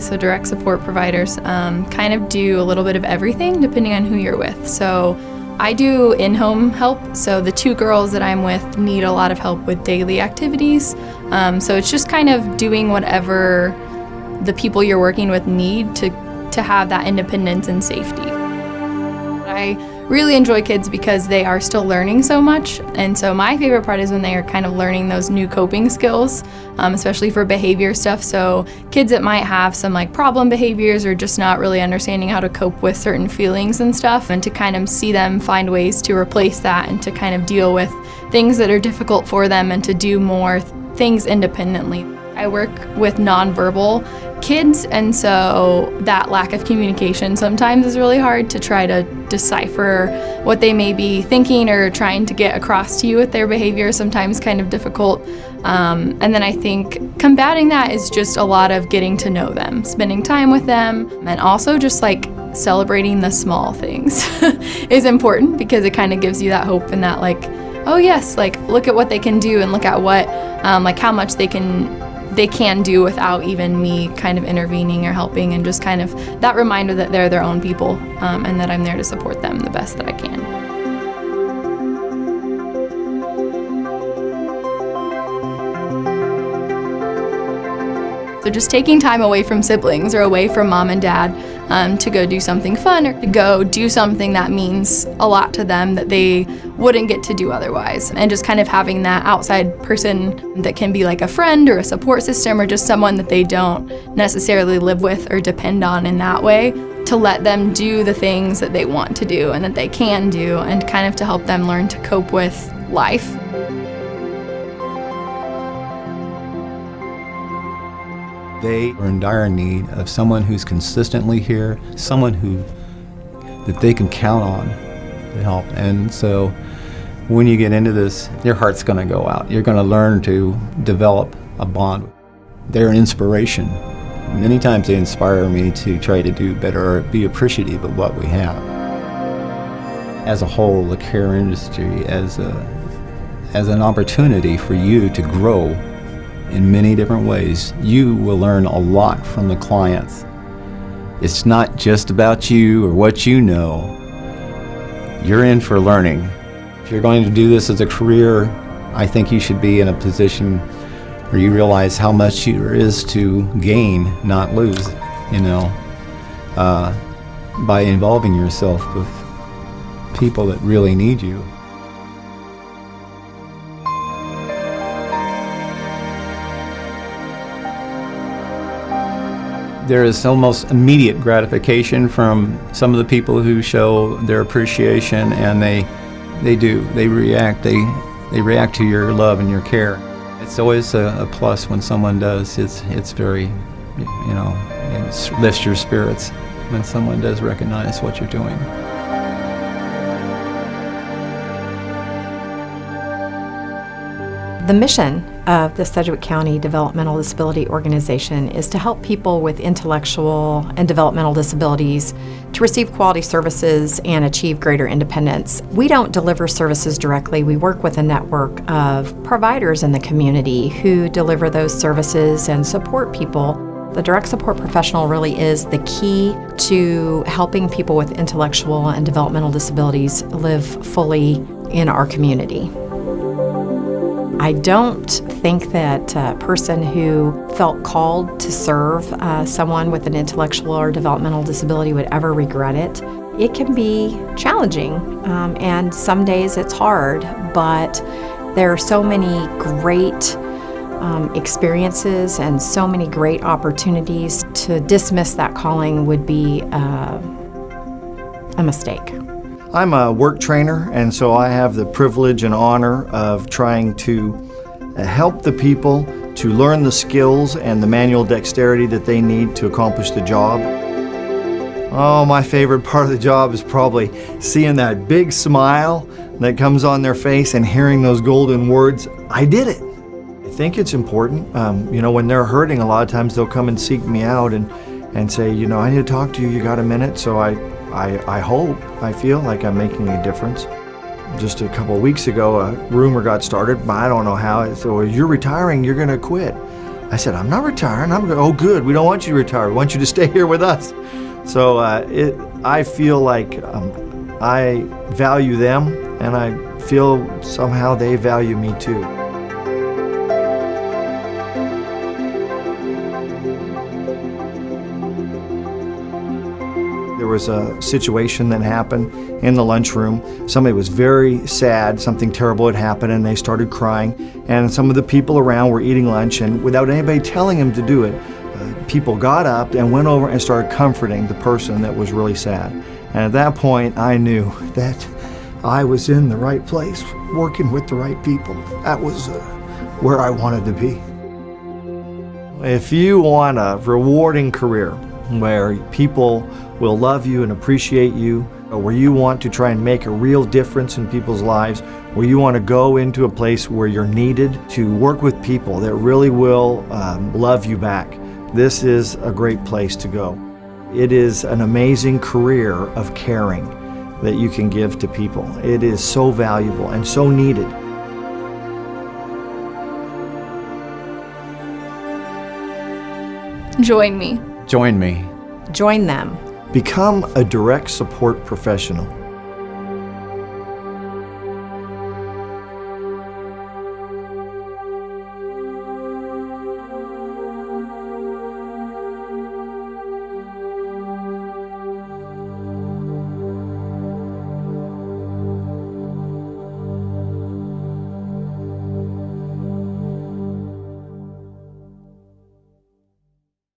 So direct support providers kind of do a little bit of everything depending on who you're with. So I do in-home help. So the 2 girls that I'm with need a lot of help with daily activities. So it's just kind of doing whatever the people you're working with need to have that independence and safety. I really enjoy kids because they are still learning so much, and so my favorite part is when they are kind of learning those new coping skills, especially for behavior stuff. So kids that might have some like problem behaviors or just not really understanding how to cope with certain feelings and stuff, and to kind of see them find ways to replace that and to kind of deal with things that are difficult for them and to do more things independently. I work with nonverbal kids, and so that lack of communication sometimes is really hard to try to decipher what they may be thinking or trying to get across to you with their behavior, sometimes kind of difficult. And then I think combating that is just a lot of getting to know them, spending time with them, and also just like celebrating the small things is important, because it kind of gives you that hope and that like, oh yes, like look at what they can do and look at what, like how much they can do without even me kind of intervening or helping, and just kind of that reminder that they're their own people, and that I'm there to support them the best that I can. So just taking time away from siblings or away from mom and dad to go do something fun or to go do something that means a lot to them that they wouldn't get to do otherwise. And just kind of having that outside person that can be like a friend or a support system or just someone that they don't necessarily live with or depend on in that way, to let them do the things that they want to do and that they can do, and kind of to help them learn to cope with life. They are in dire need of someone who's consistently here, someone that they can count on to help. And so when you get into this, your heart's going to go out. You're going to learn to develop a bond. They're an inspiration. Many times they inspire me to try to do better or be appreciative of what we have. As a whole, the care industry as an opportunity for you to grow in many different ways. You will learn a lot from the clients. It's not just about you or what you know. You're in for learning. If you're going to do this as a career, I think you should be in a position where you realize how much there is to gain, not lose, by involving yourself with people that really need you. There is almost immediate gratification from some of the people who show their appreciation, and they react to your love and your care. It's always a plus when someone does. It's very, it lifts your spirits when someone does recognize what you're doing. The mission of the Sedgwick County Developmental Disability Organization is to help people with intellectual and developmental disabilities to receive quality services and achieve greater independence. We don't deliver services directly. We work with a network of providers in the community who deliver those services and support people. The direct support professional really is the key to helping people with intellectual and developmental disabilities live fully in our community. I don't think that a person who felt called to serve someone with an intellectual or developmental disability would ever regret it. It can be challenging, and some days it's hard, but there are so many great experiences and so many great opportunities. To dismiss that calling would be a mistake. I'm a work trainer, and so I have the privilege and honor of trying to help the people to learn the skills and the manual dexterity that they need to accomplish the job. Oh, my favorite part of the job is probably seeing that big smile that comes on their face and hearing those golden words, "I did it." I think it's important. When they're hurting, a lot of times they'll come and seek me out and say, I need to talk to you, you got a minute? So I feel like I'm making a difference. Just a couple of weeks ago, a rumor got started, but I don't know how. So you're retiring, you're going to quit. I said, I'm not retiring. I'm going, oh, good. We don't want you to retire. We want you to stay here with us. So I feel like I value them, and I feel somehow they value me too. There was a situation that happened in the lunchroom. Somebody was very sad, something terrible had happened, and they started crying. And some of the people around were eating lunch, and without anybody telling them to do it, people got up and went over and started comforting the person that was really sad. And at that point, I knew that I was in the right place, working with the right people. That was where I wanted to be. If you want a rewarding career where people will love you and appreciate you, or where you want to try and make a real difference in people's lives, where you want to go into a place where you're needed to work with people that really will love you back, this is a great place to go. It is an amazing career of caring that you can give to people. It is so valuable and so needed. Join me. Join me. Join them. Become a direct support professional.